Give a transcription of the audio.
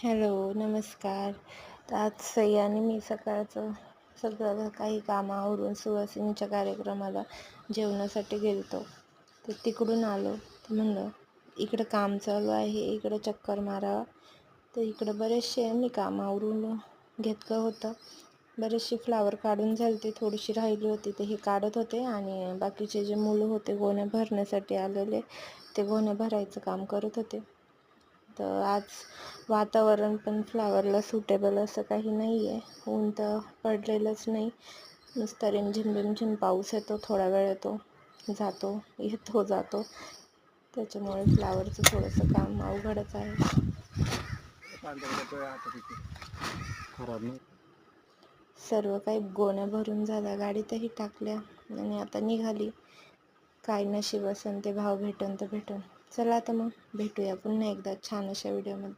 Hello, नमस्कार. तर आज सई आणि मी सकाळचं सगळं काही कामं आवरून सुवासिनीच्या कार्यक्रमाला जेवणासाठी गेलतो. तर तिकडून आलो तर म्हणलं इकडं काम चालू आहे, इकडं चक्कर मारावा. तर इकडं बरेचसे मी कामं आवरून घेतलं होतं. बरेचसे फ्लावर काढून झालते, थोडीशी राहिली होती तर हे काढत होते आणि बाकीचे जे मुलं होते गोण्या भरण्यासाठी आलेले ते गोण्या भरायचं काम करत होते. तर आज वातावरण पण फ्लावरला सुटेबल असं काही नाही आहे. ऊन तर पडलेलंच नाही, नुसता रिमझिम पाऊस येतो, थोडा वेळ येतो जातो, येतो जातो. त्याच्यामुळे फ्लावरचं थोडंसं काम अवघडच आहे. सर्व काही गोण्या भरून झाल्या, गाडीतही टाकल्या आणि आता निघाली. काय नशीब असेल ते भाव भेटन तर भेटन. चला आता मग भेटूया पुन्हा एकदा छान अशा व्हिडिओमध्ये.